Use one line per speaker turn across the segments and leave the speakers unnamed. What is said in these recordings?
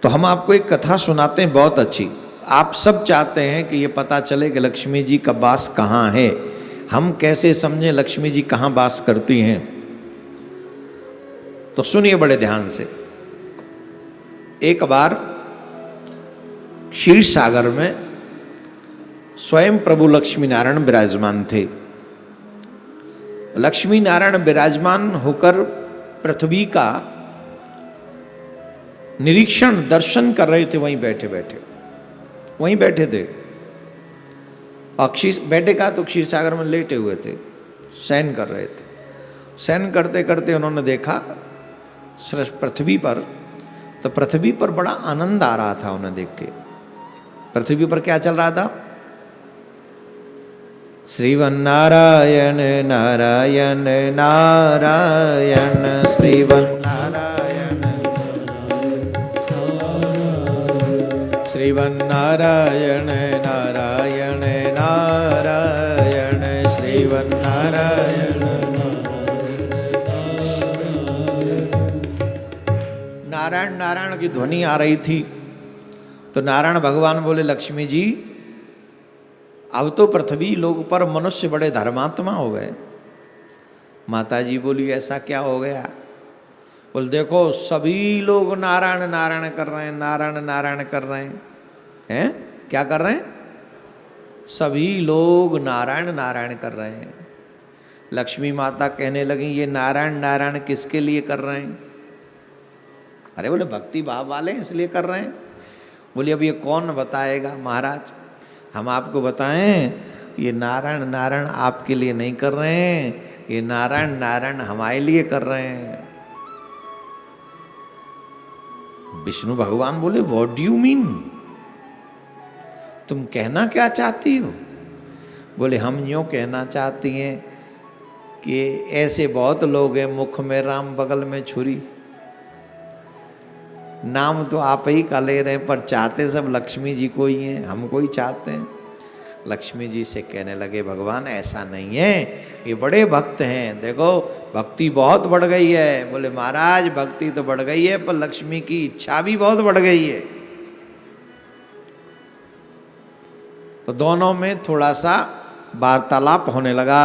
तो हम आपको एक कथा सुनाते हैं बहुत अच्छी। आप सब चाहते हैं कि ये पता चले कि लक्ष्मी जी का वास कहाँ है, हम कैसे समझें लक्ष्मी जी कहाँ वास करती हैं। तो सुनिए बड़े ध्यान से। एक बार क्षीर सागर में स्वयं प्रभु लक्ष्मी नारायण विराजमान थे। लक्ष्मी नारायण विराजमान होकर पृथ्वी का निरीक्षण दर्शन कर रहे थे। वहीं बैठे बैठे वहीं बैठे थे। और बैठे का तो क्षीर सागर में लेटे हुए थे, शयन कर रहे थे। शयन करते करते उन्होंने देखा पृथ्वी पर, तो पृथ्वी पर बड़ा आनंद आ रहा था उन्हें देख के। पृथ्वी पर क्या चल रहा था? श्रीवन्नारायण नारायण नारायण श्रीवन्नारायण श्रीवन्नारायण नारायण नारायण श्रीवन्नारायण। नारायण नारायण की ध्वनि आ रही थी। तो नारायण भगवान बोले, लक्ष्मी जी अब तो पृथ्वी लोक पर मनुष्य बड़े धर्मात्मा हो गए। माता जी बोली, ऐसा क्या हो गया? बोल, देखो सभी लोग नारायण नारायण कर रहे हैं, नारायण नारायण कर रहे हैं। क्या कर रहे हैं? सभी लोग नारायण नारायण कर रहे हैं। लक्ष्मी माता कहने लगी, ये नारायण नारायण किसके लिए कर रहे हैं? अरे बोले, भक्ति भाव वाले इसलिए कर रहे हैं। बोले, अब ये कौन बताएगा महाराज? हम आपको बताएं, ये नारायण नारायण आपके लिए नहीं कर रहे हैं, ये नारायण नारायण हमारे लिए कर रहे हैं। विष्णु भगवान बोले, व्हाट डू यू मीन? तुम कहना क्या चाहती हो? बोले, हम यूँ कहना चाहती हैं कि ऐसे बहुत लोग हैं, मुख में राम बगल में छुरी। नाम तो आप ही का ले रहे हैं, पर चाहते सब लक्ष्मी जी को ही हैं, हमको ही चाहते हैं। लक्ष्मी जी से कहने लगे, भगवान ऐसा नहीं है, ये बड़े भक्त हैं, देखो भक्ति बहुत बढ़ गई है। बोले, महाराज भक्ति तो बढ़ गई है, पर लक्ष्मी की इच्छा भी बहुत बढ़ गई है। तो दोनों में थोड़ा सा वार्तालाप होने लगा।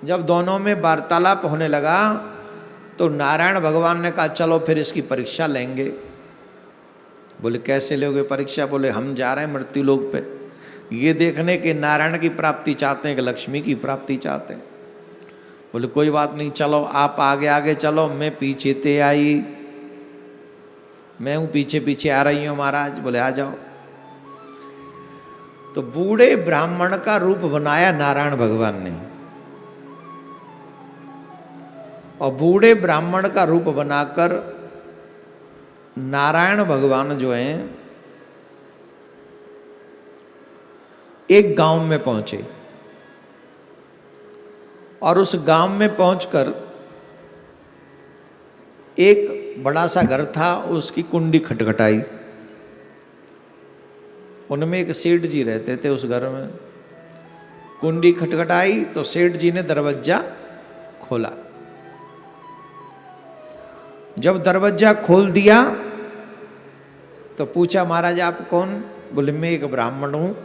जब दोनों में वार्तालाप होने लगा तो नारायण भगवान ने कहा, चलो फिर इसकी परीक्षा लेंगे। बोले, कैसे लोगे परीक्षा? बोले, हम जा रहे हैं मृत्यु लोक पे, ये देखने के नारायण की प्राप्ति चाहते हैं कि लक्ष्मी की प्राप्ति चाहते हैं। बोले, कोई बात नहीं, चलो आप आगे आगे चलो, मैं पीछे ते आई, मैं हूँ पीछे पीछे आ रही हूँ महाराज। बोले, आ जाओ। तो बूढ़े ब्राह्मण का रूप बनाया नारायण भगवान ने, और बूढ़े ब्राह्मण का रूप बनाकर नारायण भगवान जो हैं एक गांव में पहुंचे। और उस गांव में पहुंचकर एक बड़ा सा घर था, उसकी कुंडी खटखटाई। उनमें एक सेठ जी रहते थे उस घर में। कुंडी खटखटाई तो सेठ जी ने दरवाजा खोला। जब दरवाजा खोल दिया तो पूछा, महाराज आप कौन? बोले, मैं एक ब्राह्मण हूँ,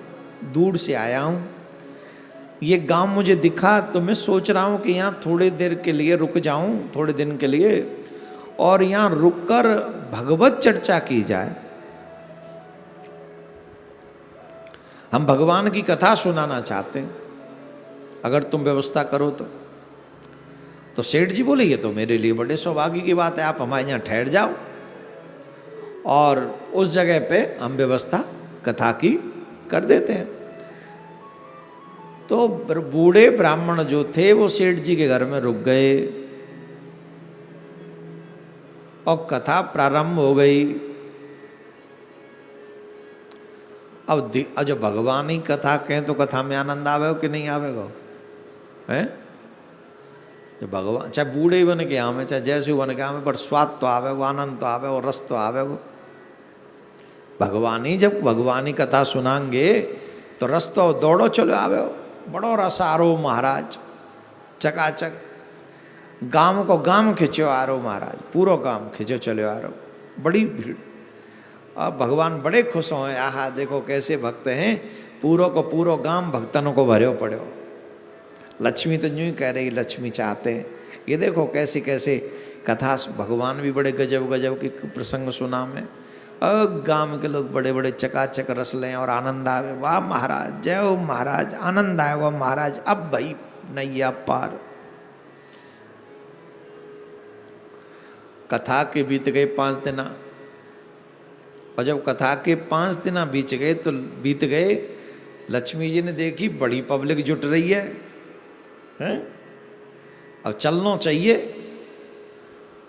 दूर से आया हूँ, ये गांव मुझे दिखा तो मैं सोच रहा हूँ कि यहाँ थोड़ी देर के लिए रुक जाऊँ, थोड़े दिन के लिए, और यहाँ रुककर भगवत चर्चा की जाए। हम भगवान की कथा सुनाना चाहते हैं, अगर तुम व्यवस्था करो तो सेठ जी बोले, ये तो मेरे लिए बड़े सौभाग्य की बात है, आप हमारे यहाँ ठहर जाओ और उस जगह पे हम व्यवस्था कथा की कर देते हैं। तो बूढ़े ब्राह्मण जो थे वो सेठ जी के घर में रुक गए और कथा प्रारंभ हो गई। अब जब भगवान ही कथा कहें तो कथा में आनंद आवेगा कि नहीं आवेगा? हैं? जब भगवान चाहे बूढ़े ही बन के आवे, चाहे जैसे बन के आवे, पर स्वाद तो आवेगा, आनंद तो आवेगा, रस तो आवेगा। भगवान ही जब भगवान ही कथा सुनाएंगे तो रस तो दौड़ो चलो आवेगा। बड़ो रस आरो महाराज, चकाचक गांव को गांव खिंचो आ रहो महाराज, पूरो गांव खिंचो चलो आ रहो, बड़ी भीड़। अब भगवान बड़े खुश हो, आहा देखो कैसे भक्त हैं, पूरो को पूरो गांव भक्तनों को भरे पड़े हो। लक्ष्मी तो यूं ही कह रही, लक्ष्मी चाहते हैं। ये देखो कैसे कैसे कथा, भगवान भी बड़े गजब गजब के प्रसंग सुना में, और गांव के लोग बड़े बड़े चकाचक रस लें और आनंद आवे। वाह महाराज, जय हो महाराज, आनंद आए वाह महाराज, अब भाई नैया पार। कथा के बीत गए 5 दिन, और जब कथा के 5 दिन बीत गए, लक्ष्मी जी ने देखी बड़ी पब्लिक जुट रही है, हैं? अब चलना चाहिए।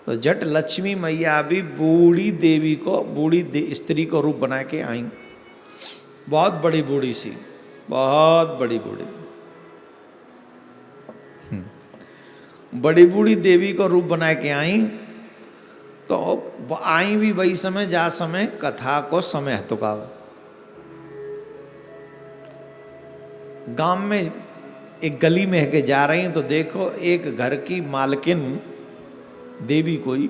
तो जट लक्ष्मी मैया भी बूढ़ी देवी को, स्त्री को रूप बना के आई, बहुत बड़ी बूढ़ी सी, बहुत बड़ी बूढ़ी, बड़ी बूढ़ी देवी को रूप बना के आई। तो आई भी वही समय जा समय कथा को समय हतुका। गांव में एक गली में के जा रही हैं, तो देखो एक घर की मालकिन देवी कोई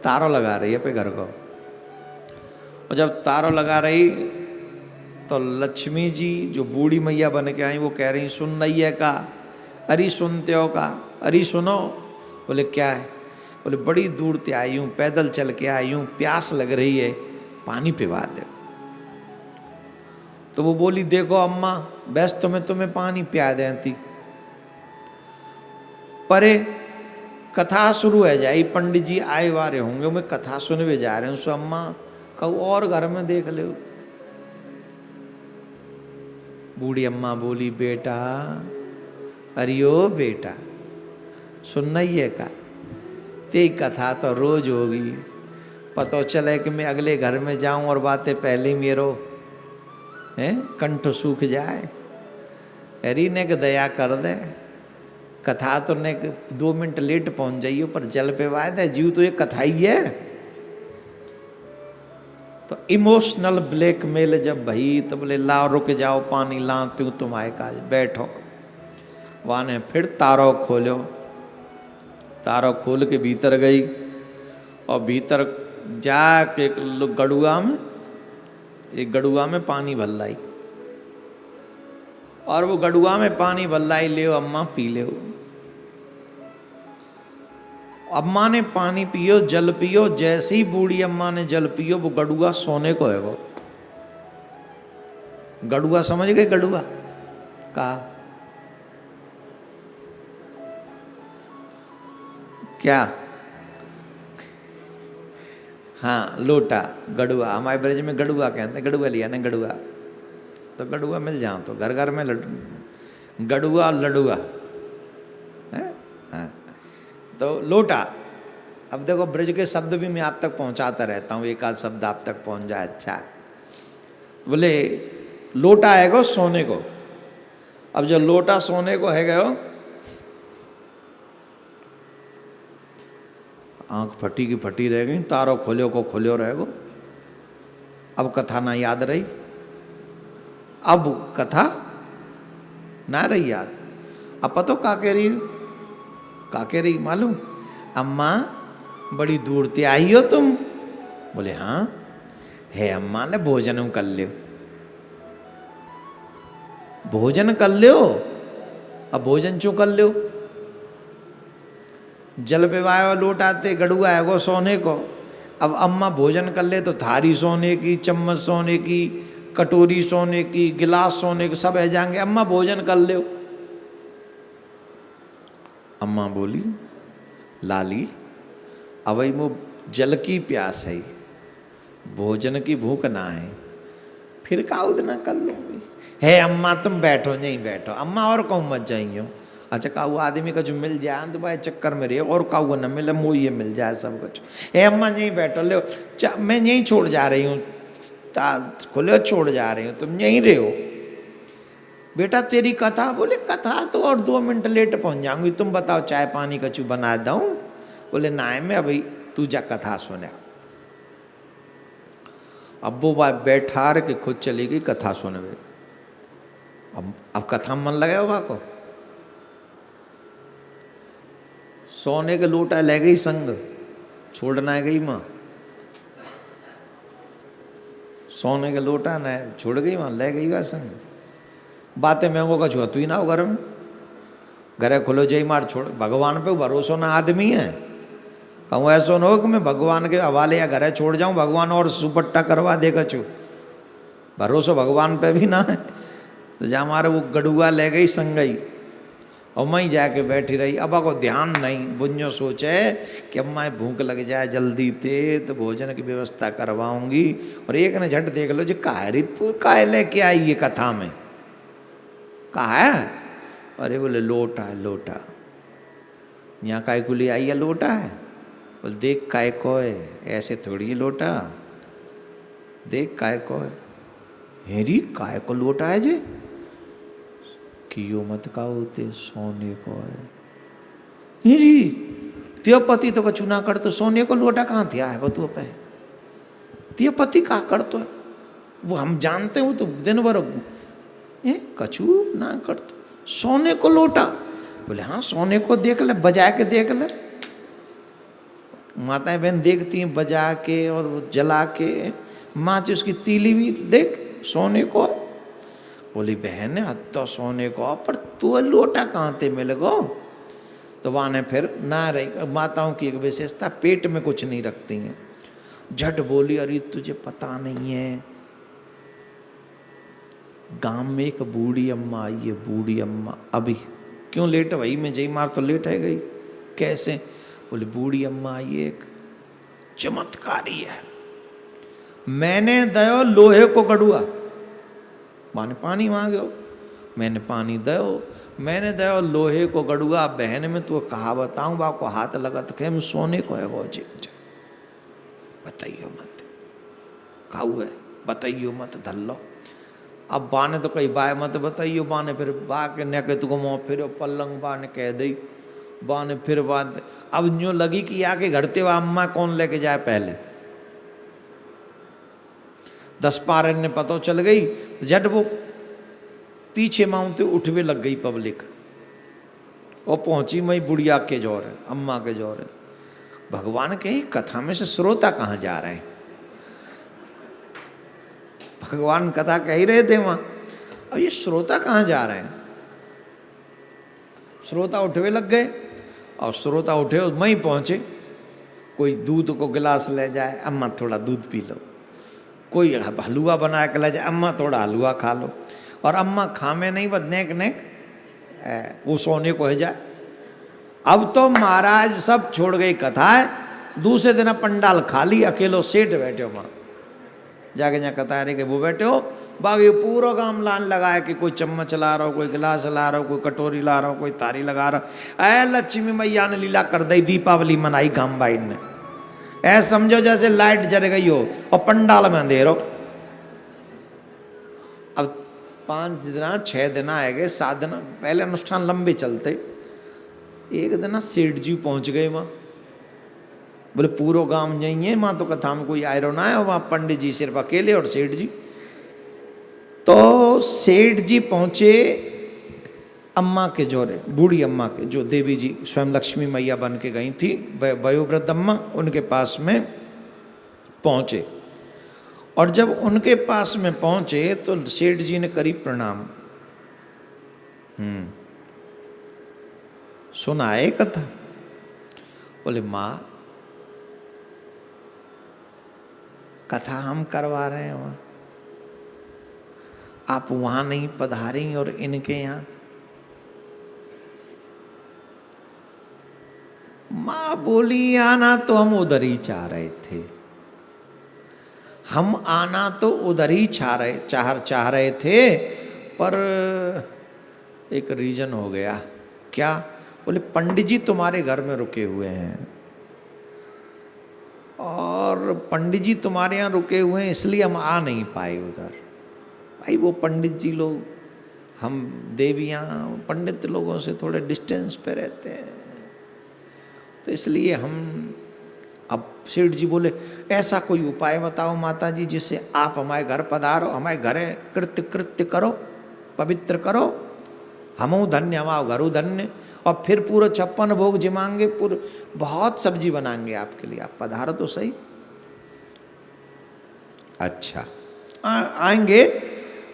तारों लगा रही है पे घर को। और जब तारों लगा रही तो लक्ष्मी जी जो बूढ़ी मैया बन के आई, वो कह रही सुन नैया का, अरे सुनते हो का, अरे सुनो। बोले क्या है? बोले बड़ी दूर से आई हूँ, पैदल चल के आई हूँ, प्यास लग रही है, पानी पिवा दे। तो वो बोली देखो अम्मा, बस तुम्हें पानी पिया देती, परे कथा शुरू है जाई, पंडित जी आए वारे होंगे, मैं कथा सुनवे जा रहे हूँ, सो अम्मा कहूँ और घर में देख ले। बूढ़ी अम्मा बोली बेटा, अरियो बेटा, सुनना ही है का, ते कथा तो रोज होगी, पता चले कि मैं अगले घर में जाऊं और बातें पहले ही मेरो हैं कंठ सूख जाए। अरे ने के दया कर दे, कथा तो ने 2 मिनट लेट पहुंच जाइयो, पर जल पे वायदे जीव तो ये कथा ही है। तो इमोशनल ब्लैकमेल जब भई, तो बोले लाओ रुक जाओ, पानी लाती हूँ तुम्हारे काज, बैठो। वहाँ ने फिर तारो खोलो, तारो खोल के भीतर गई, और भीतर जाके एक गड़ुआ में पानी भर लाई, और वो गड़ुआ में पानी भर लाई, ले अम्मा पी ले। अम्मा ने पानी पियो, जल पियो, जैसी बूढ़ी अम्मा ने जल पियो, वो गड़ुआ सोने को है। वो गड़ुआ समझ गए? गड़ुआ का क्या? हाँ लोटा, गड़ुआ, हमारे ब्रज में गड़ुआ कहते हैं, गड़ुआ लिया ना गड़ुआ, तो गड़ुआ मिल जाओ तो घर घर में गड़ुआ लड़ुआ है। हाँ तो लोटा। अब देखो ब्रज के शब्द भी मैं आप तक पहुंचाता रहता हूँ, एक आध शब्द आप तक पहुंच जाए अच्छा। बोले लोटा है गो सोने को। अब जो लोटा सोने को है गयो, आंख फटी की फटी रह गई, तारो खोलियो को खोलियो रह गो। अब कथा ना याद रही, अब कथा ना रही याद। अब पतो का कह रही मालूम? अम्मा बड़ी दूर से आई हो तुम? बोले हाँ है अम्मा, ने भोजन कर लियो, भोजन कर लियो। अब भोजन क्यों कर लियो? जल पिवायो लोटाते, गड़ुआ है वो सोने को। अब अम्मा भोजन कर ले तो थारी सोने की, चम्मच सोने की, कटोरी सोने की, गिलास सोने की, सब है जाएंगे। अम्मा भोजन कर ले। अम्मा बोली लाली अब वो जल की प्यास है, भोजन की भूख ना है, फिर का उतना कर लूँगी। है अम्मा तुम बैठो, नहीं बैठो अम्मा, और कहूँ मत जाइयो। अच्छा काऊ आदमी का जो मिल जाए तो भाई चक्कर में रहे, और काऊ न मिले वो ये मिल जाए सब कुछ। हे अम्मा यहीं बैठो, ले मैं यहीं छोड़ जा रही हूँ, खुले छोड़ जा रही हूँ, तुम यहीं रहे हो। बेटा तेरी कथा? बोले कथा तो और 2 मिनट लेट पहुँच जाऊँगी, तुम बताओ चाय पानी कचू बना दूँ? बोले ना मैं अभी, तू जा कथा सुने। अब वो बात बैठा के खुद चली गई कथा सुनवे। अब कथा मन लगा होगा को, सोने के लोटा ले गई संग, छोड़ना है गई माँ। सोने के लोटा न छोड़ गई वहाँ ले गई वह संग बातें महंगो का छुआ तू ही ना हो घर में घरे खुलो जय मार छोड़ भगवान पे भरोसा ना आदमी है कहूँ ऐसा न हो कि मैं भगवान के हवाले या घरे छोड़ जाऊँ भगवान और सुपट्टा करवा देगा चू भरोसा भगवान पे भी ना है तो जहाँ हमारे वो गड़ुआ ले गई संगई और मैं जाके बैठी रही अब को ध्यान नहीं बुझो सोचे कि अम्मा भूख लग जाए जल्दी ते तो भोजन की व्यवस्था करवाऊंगी और एक ने झट देख लो जो कायरितपुर काय लेके आई ये कथा में कहा है अरे बोले लोटा है लोटा यहाँ काय को ले आई है लोटा है बोले देख काय को है ऐसे थोड़ी है लोटा देख काय को है हेरी काय को लोटा है जे कियो मत का होते सोने को है हेरी त्यो पति तो कछु ना कर तो सोने को लोटा कहाँ थिया है बतू पे त्यो पति का कर तो वो हम जानते हो तो दिन भर कछु ना कर तो सोने को लोटा बोले हाँ सोने को देख ले बजा के देख ले माताएं बहन देखती हैं बजा के और जला के माचिस उसकी तीली भी देख सोने को बोली बहन है तो सोने को पर तू लोटा कहाँ ते मिल गो तो वहाँ ने फिर ना रही माताओं की एक विशेषता पेट में कुछ नहीं रखती हैं झट बोली अरे तुझे पता नहीं है गांव में एक बूढ़ी अम्मा आई है बूढ़ी अम्मा अभी क्यों लेट वही में जई मार तो लेट है गई कैसे बोली बूढ़ी अम्मा आई एक चमत्कारी है मैंने दयो लोहे को कड़ुआ माने पानी मांगो मैंने पानी दयो मैंने दयो लोहे को गड़ुआ बहन में तो कहा बताऊं बा को हाथ लगा तो कह सोने को है वो बताइयो मत खाऊ है बताइयो मत धल्लो अब बाने तो कई बाय मत बताइयो बाने फिर बा के न के तुको मुँह फिर पलंग बाने कह दई बाने फिर बात अब यूँ लगी कि आके घरते हुआ अम्मा कौन लेके जाए पहले 10 पारन ने पता चल गई झट वो पीछे माउंटे उठवे लग गई पब्लिक और पहुंची मई बुढ़िया के जोर है अम्मा के जोर है भगवान के कथा में से श्रोता कहाँ जा रहे हैं भगवान कथा कह ही रहे थे वहां अब ये श्रोता कहाँ जा रहे हैं श्रोता उठवे लग गए और श्रोता उठे वहीं पहुंचे कोई दूध को गिलास ले जाए अम्मा थोड़ा दूध पी लो कोई हलवा बना के ले जाए अम्मा थोड़ा हलवा खा लो और अम्मा खामे नहीं बस नेक नेक वो सोने को है जाए अब तो महाराज सब छोड़ गई कथा है दूसरे दिन पंडाल खाली अकेलो सेठ बैठे हो वहाँ जाके जहाँ कथा रहे कि वो बैठे हो बाकी पूरा काम लान लगाए कि कोई चम्मच ला रहा हो कोई गिलास ला रहा हो कोई कटोरी ला रहा हो कोई तारी लगा रहा ऐ लक्ष्मी मैया ने लीला कर दी दीपावली मनाई गांव बाइन ने ऐसा समझो जैसे लाइट जल गई हो और पंडाल में अंधेरो अब 5 दिन 6 दिन आएंगे 7 दिन पहले अनुष्ठान लंबे चलते एक दिन सेठ जी पहुंच गए वहाँ बोले पूरा गांव जाइए माँ तो कथा में कोई आयरो ना है वहाँ पंडित जी सिर्फ अकेले और सेठ जी तो सेठ जी पहुंचे अम्मा के जोरे बूढ़ी अम्मा के जो देवी जी स्वयं लक्ष्मी मैया बन के गई थी वयोवृद्ध अम्मा उनके पास में पहुंचे और जब उनके पास में पहुंचे तो सेठ जी ने करी प्रणाम सुनाए कथा बोले माँ कथा हम करवा रहे हैं वहाँ आप वहाँ नहीं पधारी और इनके यहाँ माँ बोली आना तो हम उधर ही चाह रहे थे हम आना तो उधर ही चाह रहे थे पर एक रीजन हो गया क्या बोले पंडित जी तुम्हारे घर में रुके हुए हैं और पंडित जी तुम्हारे यहाँ रुके हुए हैं इसलिए हम आ नहीं पाए उधर भाई वो पंडित जी लोग हम देवियाँ पंडित लोगों से थोड़े डिस्टेंस पे रहते हैं तो इसलिए हम अब सेठ जी बोले ऐसा कोई उपाय बताओ माता जी जिससे आप हमारे घर पधारो हमारे घरे कृत्य करो पवित्र करो हमो धन्य हमारा घरो धन्य और फिर पूरा 56 भोग जिमाएंगे पूरे बहुत सब्जी बनाएंगे आपके लिए आप पधारो तो सही अच्छा आएंगे,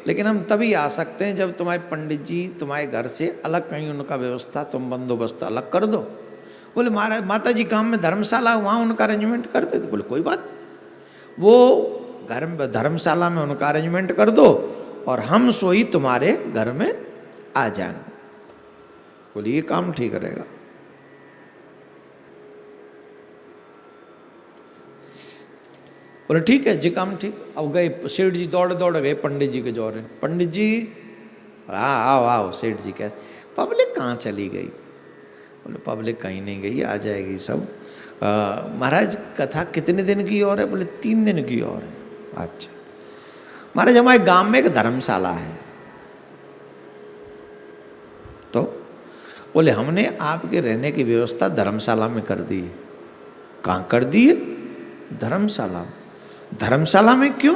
लेकिन हम तभी आ सकते हैं जब तुम्हारे पंडित जी तुम्हारे घर से अलग कहीं उनका व्यवस्था तुम बंदोबस्त अलग कर दो। बोले महाराज माता जी काम में धर्मशाला वहाँ उनका अरेंजमेंट कर देते। बोले कोई बात, वो घर में धर्मशाला में उनका अरेंजमेंट कर दो और हम सोई तुम्हारे घर में आ जाएंगे। बोले ये काम ठीक रहेगा। बोले ठीक है जी, काम ठीक। अब गए सेठ जी, दौड़ दौड़ गए पंडित जी के जोरे। पंडित जी हाँ आओ आओ। सेठ जी कैसे, पब्लिक कहाँ चली गई? बोले पब्लिक कहीं नहीं गई, आ जाएगी सब। महाराज कथा कितने दिन की और है? बोले 3 दिन की और है। अच्छा महाराज हमारे गांव में एक धर्मशाला है। तो बोले हमने आपके रहने की व्यवस्था धर्मशाला में कर दी है। कहाँ कर दी है? धर्मशाला। धर्मशाला में क्यों?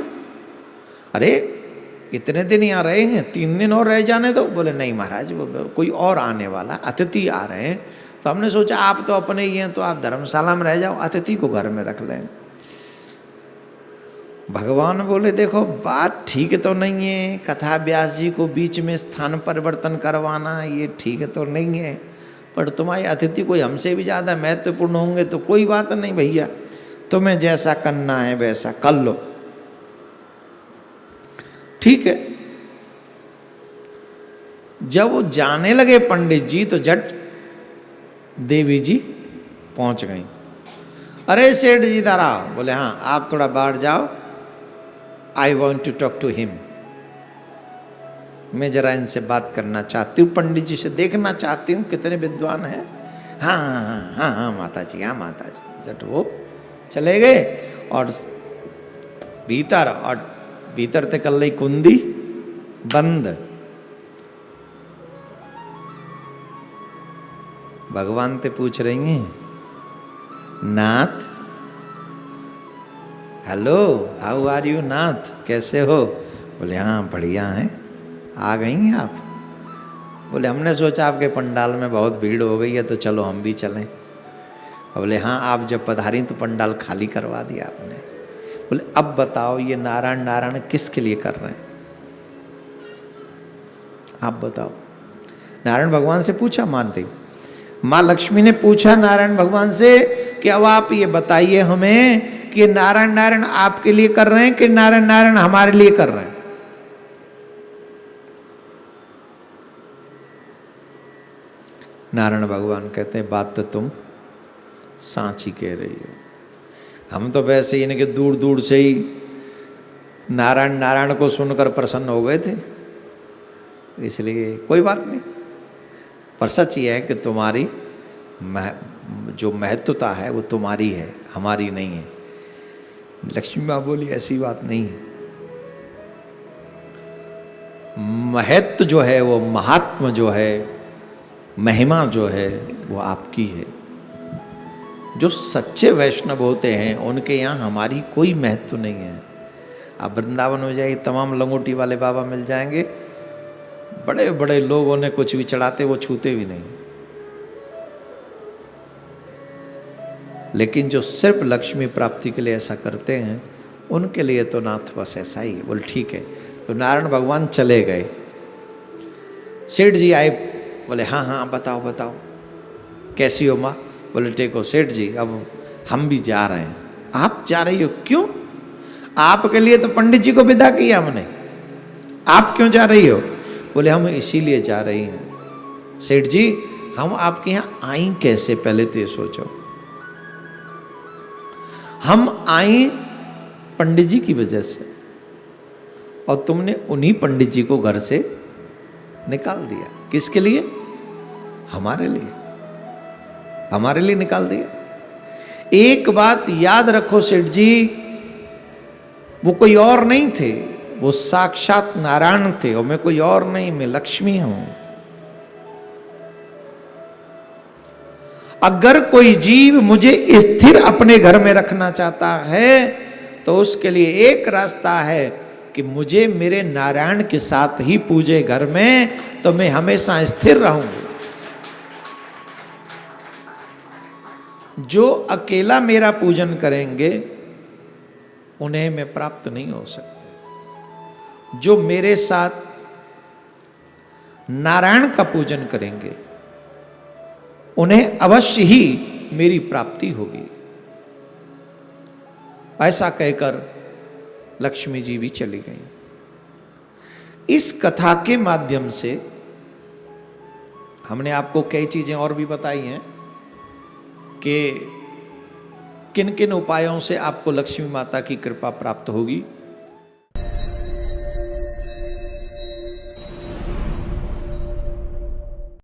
अरे इतने दिन यहाँ रहे हैं, 3 दिन और रह जाने दो। बोले नहीं महाराज कोई और आने वाला, अतिथि आ रहे हैं, तो हमने सोचा आप तो अपने ही हैं तो आप धर्मशाला में रह जाओ, अतिथि को घर में रख लें। भगवान बोले देखो बात ठीक तो नहीं है, कथा व्यास जी को बीच में स्थान परिवर्तन करवाना ये ठीक तो नहीं है, पर तुम्हारे अतिथि कोई हमसे भी ज़्यादा महत्वपूर्ण होंगे तो कोई बात नहीं भैया, तुम्हें जैसा करना है वैसा कर लो। ठीक है। जब वो जाने लगे पंडित जी तो झट देवी जी पहुंच गई। अरे सेठ जी इधर आओ। बोले हाँ आप थोड़ा बाहर जाओ, I want to talk to him. मैं जरा इनसे बात करना चाहती हूँ, पंडित जी से देखना चाहती हूँ कितने विद्वान हैं। हाँ हाँ हाँ हाँ हाँ माता जी, हाँ माता जी। झट वो चले गए और भीतर ते कल कुंदी बंद। भगवान ते पूछ रही हैं नाथ, हेलो हाउ आर यू नाथ, कैसे हो? बोले हाँ बढ़िया हैं। आ गई हैं आप? बोले हमने सोचा आपके पंडाल में बहुत भीड़ हो गई है तो चलो हम भी चलें। बोले हाँ आप जब पधारी तो पंडाल खाली करवा दिया आपने। बोले अब बताओ ये नारायण नारायण किसके लिए कर रहे हैं? आप बताओ। नारायण भगवान से पूछा मानते, माँ लक्ष्मी ने पूछा नारायण भगवान से कि अब आप ये बताइए हमें कि नारायण नारायण आपके लिए कर रहे हैं कि नारायण नारायण हमारे लिए कर रहे हैं? नारायण भगवान कहते हैं बात तो तुम सांची कह रही हो, हम तो वैसे ही इनके दूर दूर से ही नारायण नारायण को सुनकर प्रसन्न हो गए थे, इसलिए कोई बात नहीं। पर सच ये है कि तुम्हारी जो महत्वता है वो तुम्हारी है, हमारी नहीं है। लक्ष्मी माँ बोली ऐसी बात नहीं है, महत्व जो है वो महात्म जो है, महिमा जो है वो आपकी है। जो सच्चे वैष्णव होते हैं उनके यहाँ हमारी कोई महत्व नहीं है। आप वृंदावन में जाइए तमाम लंगोटी वाले बाबा मिल जाएंगे, बड़े बड़े लोग उन्हें कुछ भी चढ़ाते वो छूते भी नहीं, लेकिन जो सिर्फ लक्ष्मी प्राप्ति के लिए ऐसा करते हैं उनके लिए तो नाथ बस ऐसा ही है। बोल ठीक है। तो नारायण भगवान चले गए। सेठ जी आए, बोले हाँ हाँ बताओ बताओ कैसी हो माँ? बोले टेको सेठ जी अब हम भी जा रहे हैं। आप जा रही हो? क्यों? आपके लिए तो पंडित जी को विदा किया हमने, आप क्यों जा रही हो? बोले हम इसीलिए जा रही हैं। सेठ जी हम आपके यहाँ आई कैसे, पहले तो ये सोचो। हम आई पंडित जी की वजह से, और तुमने उन्हीं पंडित जी को घर से निकाल दिया। किसके लिए? हमारे लिए, हमारे लिए निकाल दिया। एक बात याद रखो सेठ जी, वो कोई और नहीं थे, वो साक्षात नारायण थे, और मैं कोई और नहीं, मैं लक्ष्मी हूं। अगर कोई जीव मुझे स्थिर अपने घर में रखना चाहता है तो उसके लिए एक रास्ता है कि मुझे मेरे नारायण के साथ ही पूजे घर में, तो मैं हमेशा स्थिर रहूंगा। जो अकेला मेरा पूजन करेंगे उन्हें मैं प्राप्त नहीं हो सकता। जो मेरे साथ नारायण का पूजन करेंगे उन्हें अवश्य ही मेरी प्राप्ति होगी। ऐसा कहकर लक्ष्मी जी भी चली गई। इस कथा के माध्यम से हमने आपको कई चीजें और भी बताई हैं कि किन किन उपायों से आपको लक्ष्मी माता की कृपा प्राप्त होगी।